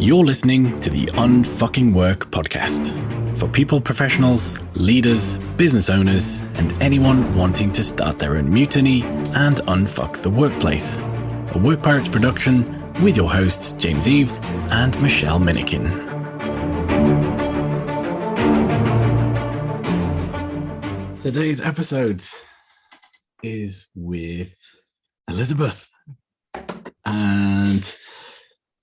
You're listening to the Unf cking Work podcast for people professionals, leaders, business owners, and anyone wanting to start their own mutiny and unfuck the workplace. A Work Pirates production with your hosts James Eves and Michelle Minikin. Today's episode is with Elizabeth, and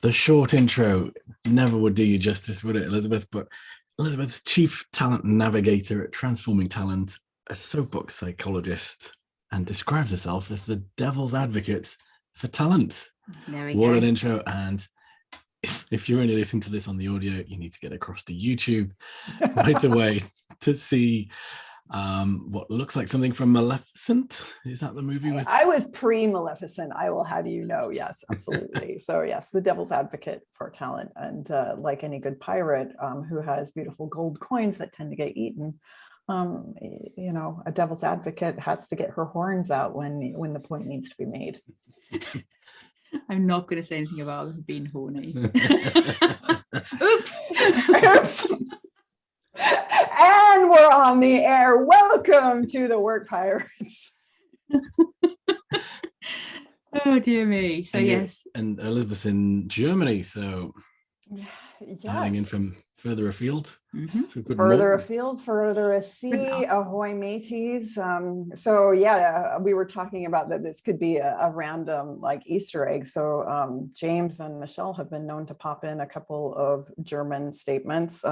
the short intro never would do you justice, would it, Elizabeth? But Elizabeth's Chief Talent Navigator at Transforming Talent, a soapbox psychologist, and describes herself as the devil's advocate for talent. There we What go. an intro. And if you're only listening to this on the audio, you need to get across to YouTube right away to see what looks like something from Maleficent. Is that the movie with? I was pre-Maleficent, I will have you know. Yes, absolutely. So yes, the devil's advocate for talent. And like any good pirate who has beautiful gold coins that tend to get eaten, a devil's advocate has to get her horns out when the point needs to be made. I'm not going to say anything about her being horny. Oops. Oops. And we're on the air. Welcome to the Work Pirates. Oh dear me. So yes. And Elizabeth's in Germany, so heading in Yes. from further afield. Mm-hmm. So good Further morning. afield, further at sea, ahoy mateys. We were talking about that this could be a random like Easter egg. So James and Michelle have been known to pop in a couple of German statements.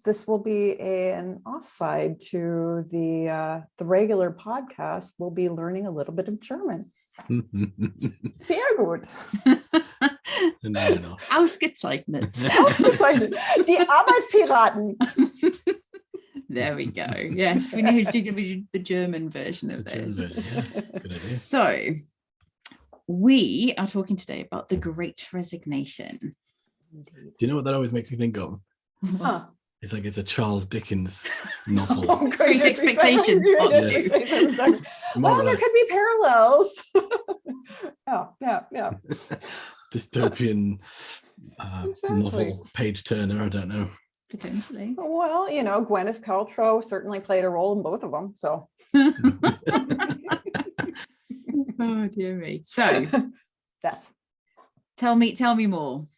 This will be an offside to the regular podcast. We'll be learning a little bit of German. Sehr gut. No. Ausgezeichnet. Die Arbeitspiraten. There we go. Yes, we know to be the German version of this. Good idea. So we are talking today about the Great Resignation. Do you know what that always makes me think of? Huh. It's like it's a Charles Dickens novel. Oh, Great Expectations, part two. Well, there could be parallels. Yeah. Dystopian Exactly. novel, page turner, I don't know. Potentially. Well, Gwyneth Paltrow certainly played a role in both of them. So, Oh dear me. So yes. tell me more.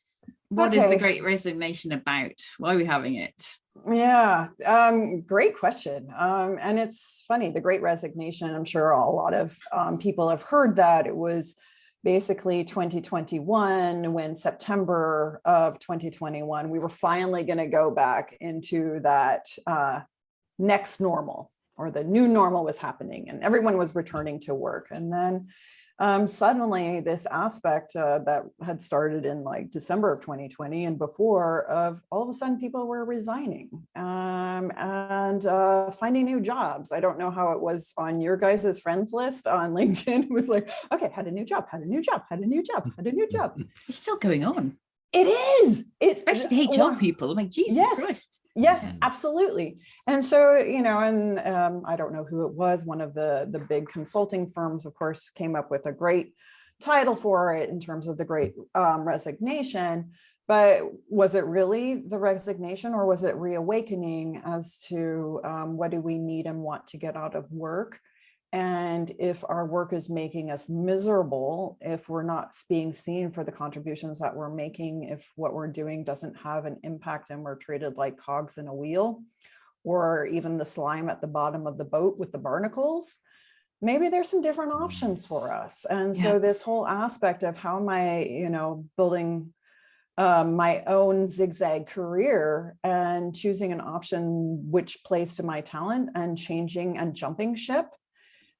What is the Okay. Great Resignation about? Why are we having it? Yeah, great question. And it's funny, the Great Resignation, I'm sure a lot of people have heard that. It was basically 2021, when September of 2021, we were finally going to go back into that next normal, or the new normal was happening and everyone was returning to work. And then suddenly this aspect that had started in like December of 2020 and before, of all of a sudden people were resigning and finding new jobs. I don't know how it was on your guys' friends list on LinkedIn. It was like, okay, had a new job. It's still going on. It is. It's Especially HR people. I'm like, Jesus Christ. Yes, Yeah. absolutely. And so, I don't know who it was. One of the big consulting firms, of course, came up with a great title for it in terms of the Great Resignation. But was it really the resignation, or was it reawakening as to what do we need and want to get out of work? And if our work is making us miserable, if we're not being seen for the contributions that we're making, if what we're doing doesn't have an impact and we're treated like cogs in a wheel, or even the slime at the bottom of the boat with the barnacles, maybe there's some different options for us. And so this whole aspect of how am I, building my own zigzag career and choosing an option which plays to my talent and changing and jumping ship.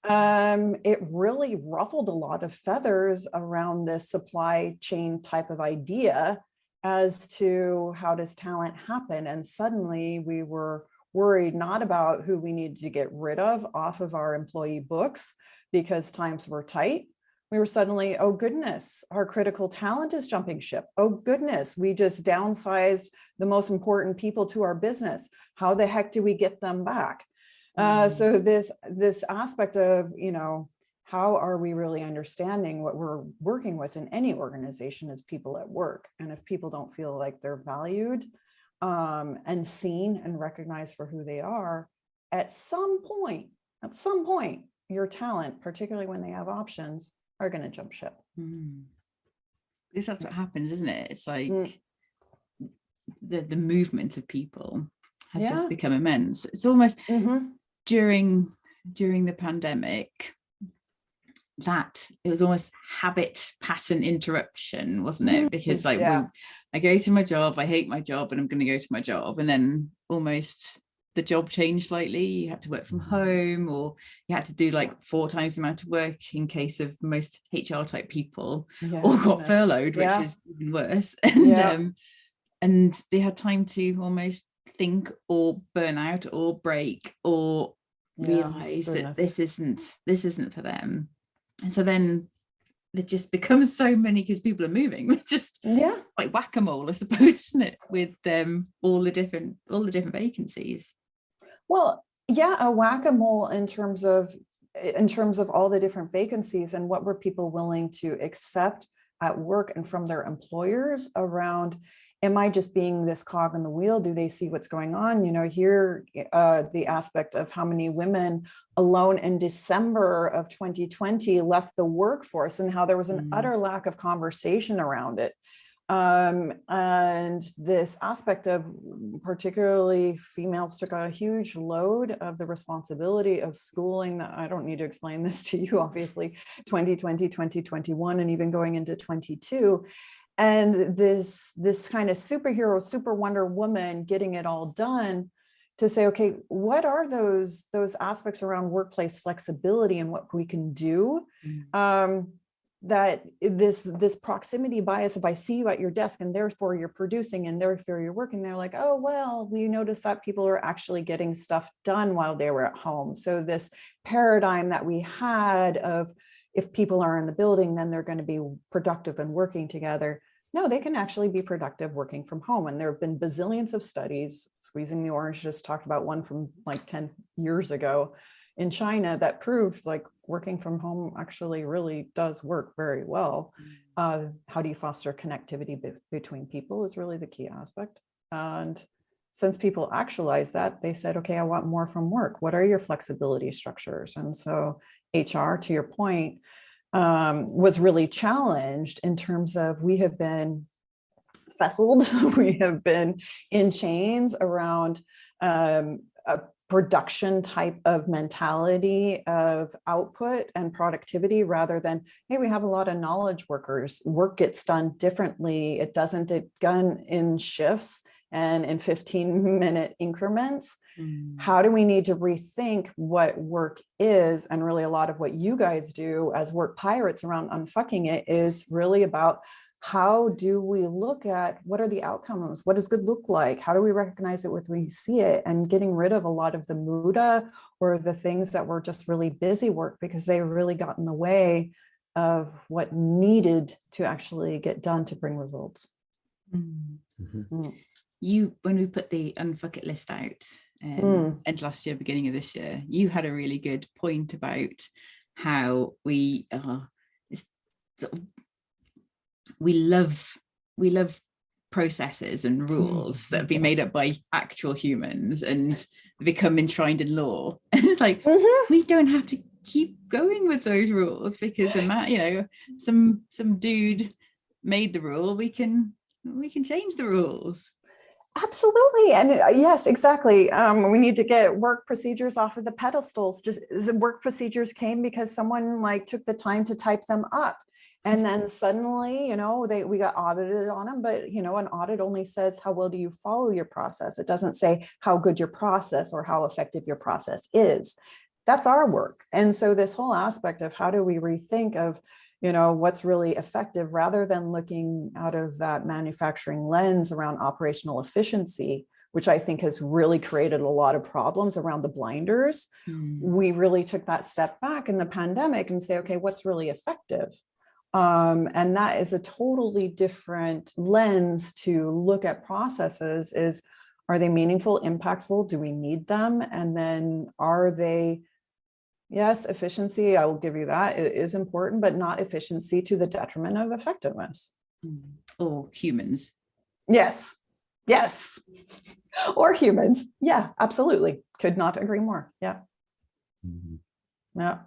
It really ruffled a lot of feathers around this supply chain type of idea as to how does talent happen. And suddenly we were worried not about who we needed to get rid of off of our employee books because times were tight. We were suddenly, oh goodness, our critical talent is jumping ship. Oh goodness, we just downsized the most important people to our business. How the heck do we get them back? So this aspect of, how are we really understanding what we're working with in any organization as people at work? And if people don't feel like they're valued and seen and recognized for who they are, at some point, your talent, particularly when they have options, are going to jump ship. Because that's what happens, isn't it? It's like the movement of people has just become immense. It's almost during the pandemic that it was almost habit pattern interruption, wasn't it? Because like I go to my job, I hate my job, and I'm going to go to my job, and then almost the job changed slightly. You had to work from home, or you had to do like 4 times the amount of work in case of most HR type people, or got furloughed, which is even worse. And they had time to almost think or burn out or break or realize that this isn't for them. And so then it just becomes so many, because people are moving, just like whack-a-mole, I suppose, isn't it, with all the different vacancies. Well, a whack-a-mole in terms of all the different vacancies, and what were people willing to accept at work and from their employers around, am I just being this cog in the wheel? Do they see what's going on? Here, the aspect of how many women alone in December of 2020 left the workforce, and how there was an utter lack of conversation around it. And this aspect of, particularly females took a huge load of the responsibility of schooling. That I don't need to explain this to you, obviously, 2020, 2021, and even going into 22. And this kind of superhero, super Wonder Woman getting it all done, to say, okay, what are those aspects around workplace flexibility and what we can do? That this proximity bias, if I see you at your desk and therefore you're producing and therefore you're working, they're like, oh, well, we noticed that people are actually getting stuff done while they were at home. So this paradigm that we had of, if people are in the building, then they're going to be productive and working together. No, they can actually be productive working from home. And there have been bazillions of studies. Squeezing the Orange just talked about one from like 10 years ago in China that proved like working from home actually really does work very well. How do you foster connectivity between people is really the key aspect. And since people actualize that, they said, okay, I want more from work. What are your flexibility structures? And so HR, to your point, was really challenged in terms of, we have been fesseled, we have been in chains around a production type of mentality of output and productivity, rather than, hey, we have a lot of knowledge workers, work gets done differently. It doesn't get done in shifts and in 15-minute increments. How do we need to rethink what work is? And really a lot of what you guys do as work pirates around unfucking it is really about, how do we look at what are the outcomes? What does good look like? How do we recognize it when we see it? And getting rid of a lot of the muda, or the things that were just really busy work, because they really got in the way of what needed to actually get done to bring results. You, when we put the unfuck it list out, end last year, beginning of this year, you had a really good point about how we love processes and rules that have been made up by actual humans and become enshrined in law. And it's like, we don't have to keep going with those rules because some dude made the rule. We can change the rules. Absolutely. And yes, exactly. We need to get work procedures off of the pedestals. Just work procedures came because someone took the time to type them up. And then suddenly, we got audited on them, but an audit only says, how well do you follow your process? It doesn't say how good your process or how effective your process is. That's our work. And so this whole aspect of how do we rethink of, what's really effective, rather than looking out of that manufacturing lens around operational efficiency, which I think has really created a lot of problems around the blinders. We really took that step back in the pandemic and say, okay, what's really effective? And that is a totally different lens to look at processes. Are they meaningful, impactful? Do we need them? And then are they Yes, efficiency, I will give you that. It is important, but not efficiency to the detriment of effectiveness. Or humans. Yes. Yes. Or humans. Yeah, absolutely. Could not agree more. Yeah. Yeah.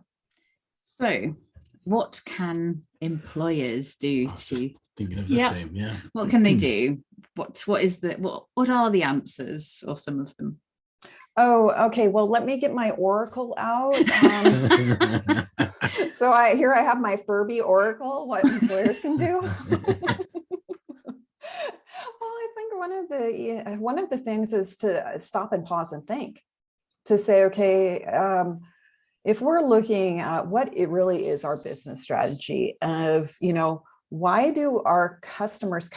So what can employers do to thinking of the same, yeah. What can they do? What are the answers, or some of them? Oh, okay. Well, let me get my oracle out. So I have my Furby oracle, what employers can do. Well, I think one of the things is to stop and pause and think, to say, okay, if we're looking at what it really is our business strategy of, why do our customers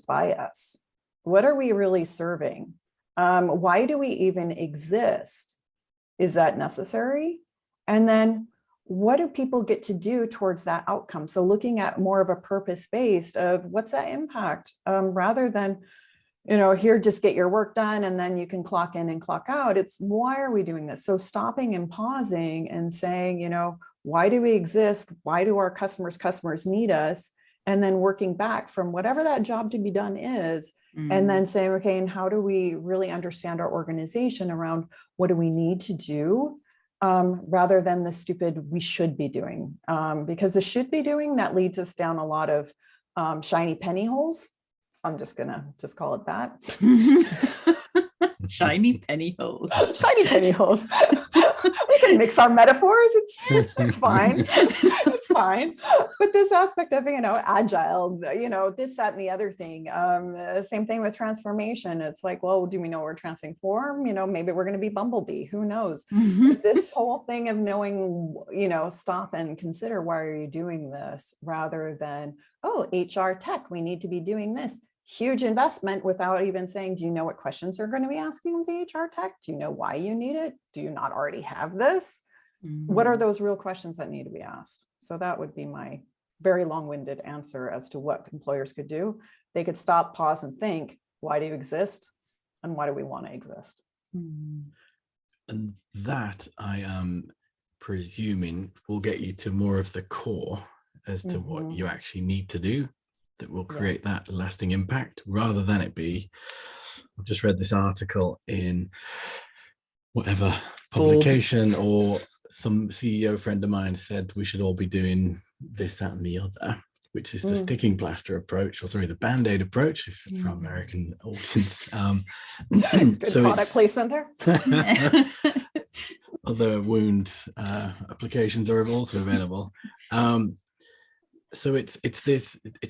buy us? What are we really serving? Why do we even exist? Is that necessary? And then what do people get to do towards that outcome? So looking at more of a purpose-based of what's that impact, rather than, here, just get your work done and then you can clock in and clock out. It's why are we doing this? So stopping and pausing and saying, why do we exist? Why do our customers need us? And then working back from whatever that job to be done is, and then saying, okay, and how do we really understand our organization around what do we need to do, rather than the stupid we should be doing, because the should be doing, that leads us down a lot of shiny penny holes. I'm just gonna call it that. Shiny penny holes. Shiny penny holes. We can mix our metaphors. It's fine. It's fine. But this aspect of, agile, this, that, and the other thing. Same thing with transformation. It's like, well, do we know we're transform? Maybe we're going to be Bumblebee. Who knows? This whole thing of knowing, stop and consider, why are you doing this? Rather than, oh, HR tech, we need to be doing this. Huge investment without even saying, do you know what questions are going to be asking the HR tech? Do you know why you need it? Do you not already have this? What are those real questions that need to be asked? So that would be my very long-winded answer as to what employers could do. They could stop, pause, and think, why do you exist? And why do we want to exist? And that, I am presuming, will get you to more of the core as to what you actually need to do that will create that lasting impact, rather than it be, I've just read this article in whatever publication, or some CEO friend of mine said we should all be doing this, that, and the other, which is the sticking plaster approach, or sorry, the Band-Aid approach, if it's for American audience. Good so product placement there. Other wound applications are also available. So it's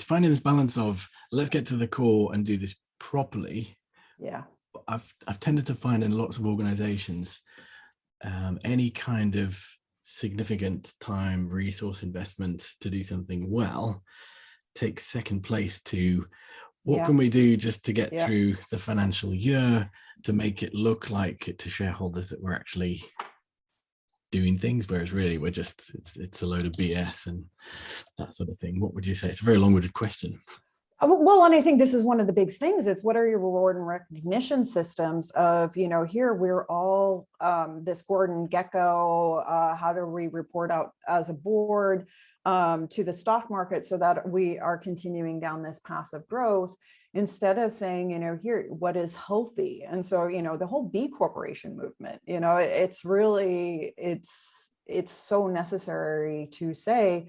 finding this balance of, let's get to the core and do this properly. Yeah. I've tended to find in lots of organizations, any kind of significant time, resource investment to do something well takes second place to what can we do just to get through the financial year, to make it look like to shareholders that we're actually doing things, whereas really we're just, it's a load of BS and that sort of thing. What would you say? It's a very long-winded question. Well, and I think this is one of the big things. It's what are your reward and recognition systems of, here we're all this Gordon Gecko, how do we report out as a board to the stock market so that we are continuing down this path of growth, instead of saying, here, what is healthy? And so, the whole B Corporation movement, it's really, it's so necessary to say,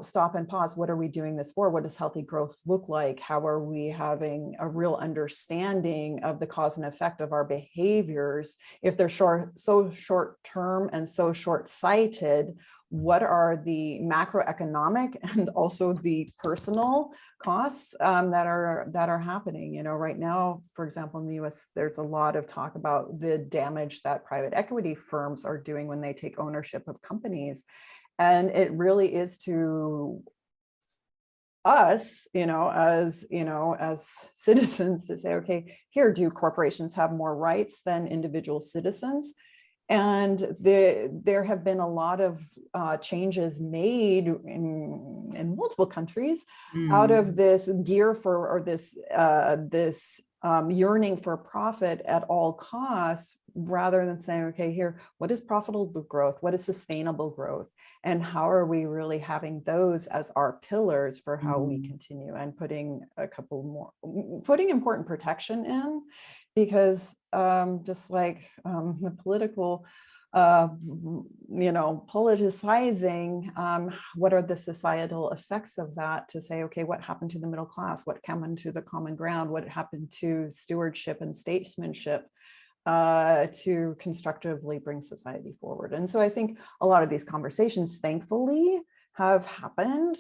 stop and pause. What are we doing this for? What does healthy growth look like? How are we having a real understanding of the cause and effect of our behaviors? If they're so short term and so short sighted, what are the macroeconomic and also the personal costs that are happening? Right now, for example, in the US, there's a lot of talk about the damage that private equity firms are doing when they take ownership of companies. And it really is to us, as citizens, to say, okay, here, do corporations have more rights than individual citizens? And there have been a lot of changes made in multiple countries out of this gear for, or this yearning for profit at all costs, rather than saying, okay, here, what is profitable growth? What is sustainable growth? And how are we really having those as our pillars for how we continue, and putting important protection in, because just like the political, politicizing, what are the societal effects of that, to say, okay, what happened to the middle class? What happened to the common ground? What happened to stewardship and statesmanship to constructively bring society forward? And so I think a lot of these conversations, thankfully, have happened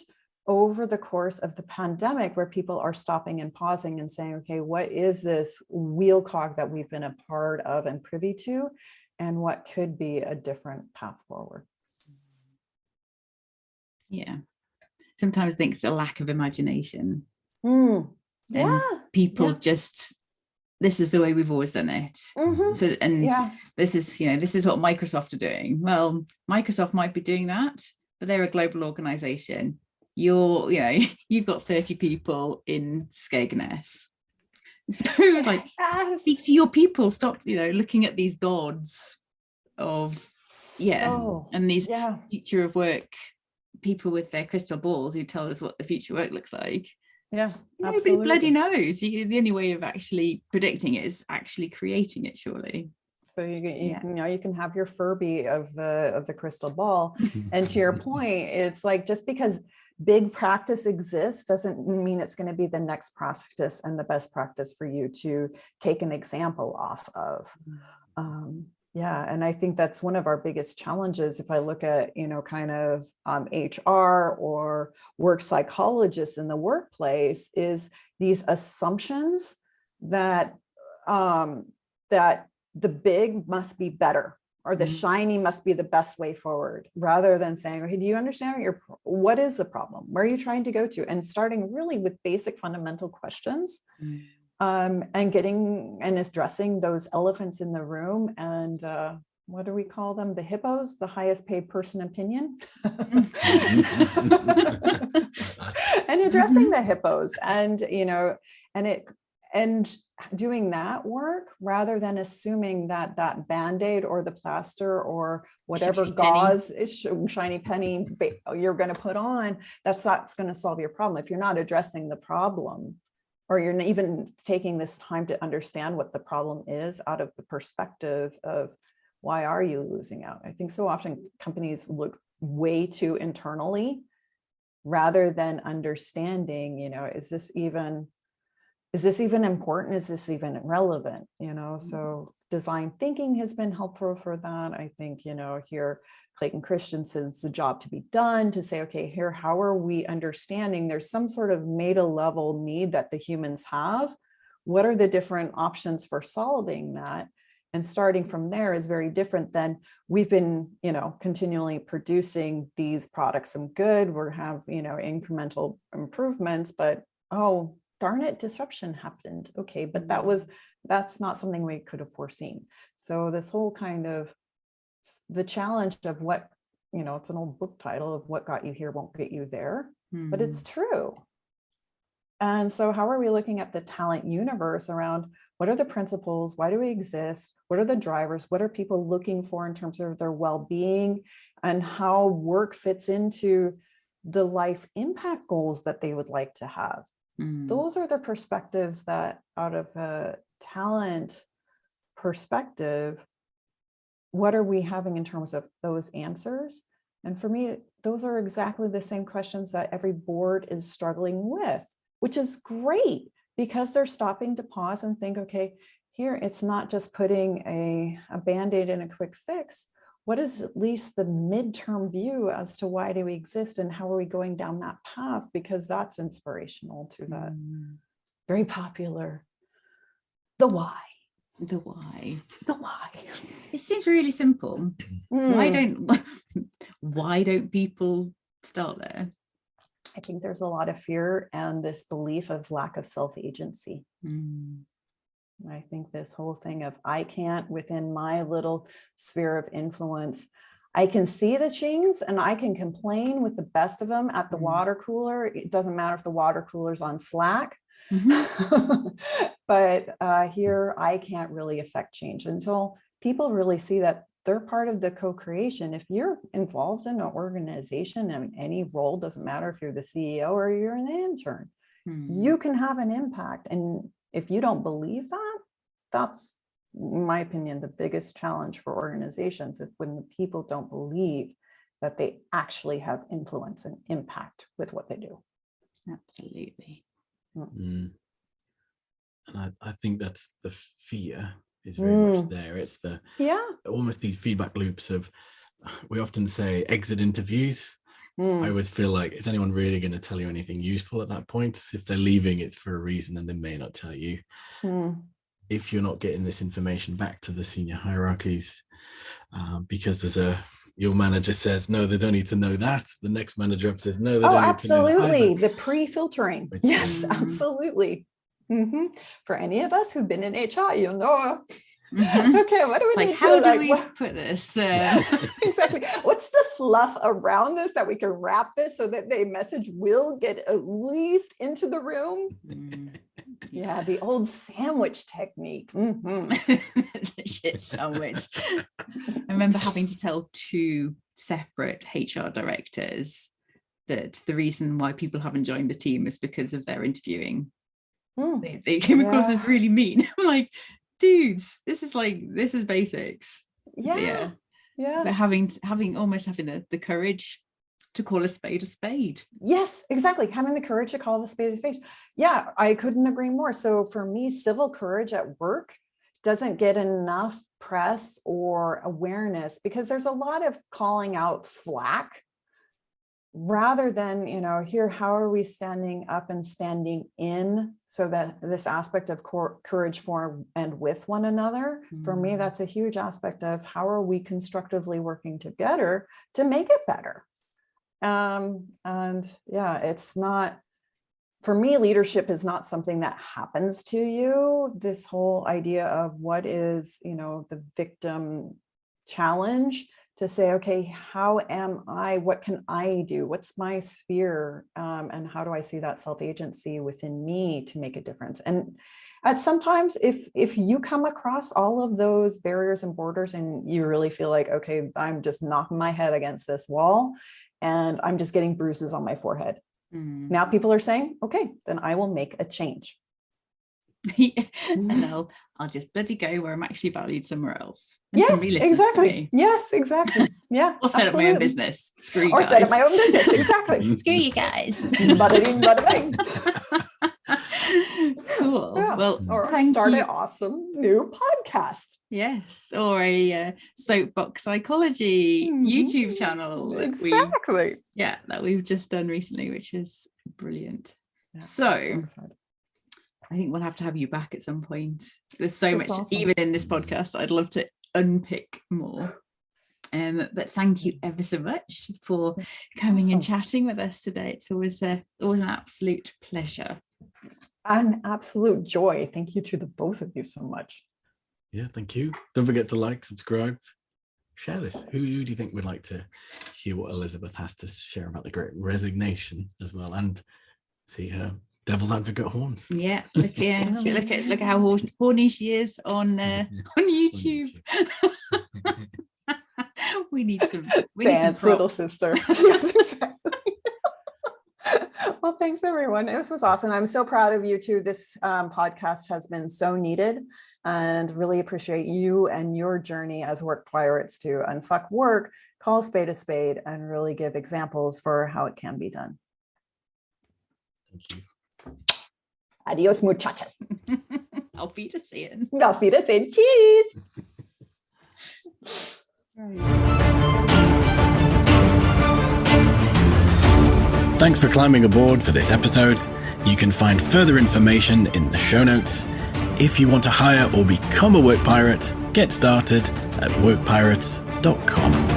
over the course of the pandemic, where people are stopping and pausing and saying, okay, what is this wheel cog that we've been a part of and privy to? And what could be a different path forward? Yeah. Sometimes I think it's a lack of imagination. Yeah. And people just, this is the way we've always done it. So, and this is what Microsoft are doing. Well, Microsoft might be doing that, but they're a global organization. You've got 30 people in Skegness. So it was like, speak to your people, stop, looking at these gods of, and these future of work people with their crystal balls who tell us what the future work looks like. Yeah, nobody bloody knows. The only way of actually predicting it is actually creating it, surely. So you can have your Furby of the crystal ball. And to your point, it's like, just because big practice exists doesn't mean it's going to be the next practice and the best practice for you to take an example off of. And I think that's one of our biggest challenges. If I look at, HR or work psychologists in the workplace, is these assumptions that that the big must be better, or the shiny must be the best way forward, rather than saying, okay, do you understand what is the problem? Where are you trying to go to? And starting really with basic fundamental questions, and addressing those elephants in the room. And what do we call them? The hippos, the highest paid person opinion. And addressing the hippos, and doing that work, rather than assuming that Band-Aid or the plaster or whatever gauze is shiny penny you're going to put on, that's going to solve your problem. If you're not addressing the problem, or you're not even taking this time to understand what the problem is out of the perspective of, why are you losing out? I think so often companies look way too internally, rather than understanding, is this even important? Is this even relevant? So design thinking has been helpful for that. I think, here Clayton Christensen's The Job to Be Done, to say, okay, here, how are we understanding there's some sort of meta level need that the humans have? What are the different options for solving that? And starting from there is very different than, we've been, continually producing these products and good. We have, incremental improvements, but, oh, darn it, disruption happened. Okay, but that's not something we could have foreseen. So this whole kind of, the challenge of what, it's an old book title of what got you here won't get you there, but it's true. And so how are we looking at the talent universe around, what are the principles? Why do we exist? What are the drivers? What are people looking for in terms of their well-being, and how work fits into the life impact goals that they would like to have? Those are the perspectives that, out of a talent perspective, what are we having in terms of those answers? And for me, those are exactly the same questions that every board is struggling with, which is great, because they're stopping to pause and think, okay, here, it's not just putting a Band-Aid in a quick fix. What is at least the midterm view as to why do we exist, and how are we going down that path? Because that's inspirational to that very popular, the why. The why. The why. It seems really simple. Why don't people start there? I think there's a lot of fear and this belief of lack of self-agency. I think this whole thing of, I can't, within my little sphere of influence, I can see the things and I can complain with the best of them at the water cooler. It doesn't matter if the water cooler's on Slack. But here, I can't really affect change until people really see that they're part of the co-creation. If you're involved in an organization in any role, doesn't matter if you're the CEO or you're an intern, you can have an impact. And if you don't believe that, that's, in my opinion, the biggest challenge for organizations, is when the people don't believe that they actually have influence and impact with what they do. Absolutely. And I think that's the fear is very much there. It's the almost these feedback loops of, we often say exit interviews. I always feel like, is anyone really going to tell you anything useful at that point? If they're leaving, it's for a reason, and they may not tell you. If you're not getting this information back to the senior hierarchies, because your manager says, no, they don't need to know that. The next manager up says, no, they don't need to know that. Absolutely. The pre-filtering. Yes, absolutely. For any of us who've been in HR, you'll know. Okay, what do we need how to do we put this? Exactly. What's the fluff around this that we can wrap this so that the message will get at least into the room? Yeah, the old sandwich technique. The shit sandwich. I remember having to tell 2 separate HR directors that the reason why people haven't joined the team is because of their interviewing. They came across as really mean. I'm like, dudes, this is basics. Yeah. But having the courage to call a spade. Yes, exactly. Having the courage to call a spade. Yeah, I couldn't agree more. So for me, civil courage at work doesn't get enough press or awareness, because there's a lot of calling out flack rather than, here, how are we standing up and standing in, so that this aspect of courage for and with one another, for me, that's a huge aspect of how are we constructively working together to make it better. And yeah, it's not, for me, leadership is not something that happens to you. This whole idea of what is, the victim challenge, to say, okay, how am I, what can I do? What's my sphere? And how do I see that self-agency within me to make a difference? And sometimes if you come across all of those barriers and borders and you really feel like, okay, I'm just knocking my head against this wall and I'm just getting bruises on my forehead. Now people are saying, okay, then I will make a change. And I'll just bloody go where I'm actually valued somewhere else. Exactly. Yes, exactly. Yeah. Or set up my own business. Screw you or guys. Set up my own business. Exactly. Screw you guys. Bada ding, bada bing. Cool. Yeah. Well, or start an awesome new podcast. Yes. Or a soapbox psychology YouTube channel. Exactly. That we've just done recently, which is brilliant. Yeah, so I think we'll have to have you back at some point. There's so much, awesome. Even in this podcast, I'd love to unpick more. But thank you ever so much for coming and chatting with us today. It's always an absolute pleasure. An absolute joy. Thank you to the both of you so much. Yeah, thank you. Don't forget to like, subscribe, share this. Who do you think would like to hear what Elizabeth has to share about the Great Resignation as well, and see her devil's advocate horns? Yeah, look at how horny she is on YouTube. we need some dance, little sister. Yes, exactly. Well, thanks everyone. This was awesome. I'm so proud of you too. This podcast has been so needed, and really appreciate you and your journey as work pirates to unfuck work, call a spade, and really give examples for how it can be done. Thank you. Adios, muchachas. Auf Wiedersehen. Auf Wiedersehen. Cheese. Thanks for climbing aboard for this episode. You can find further information in the show notes. If you want to hire or become a work pirate, get started at workpirates.com.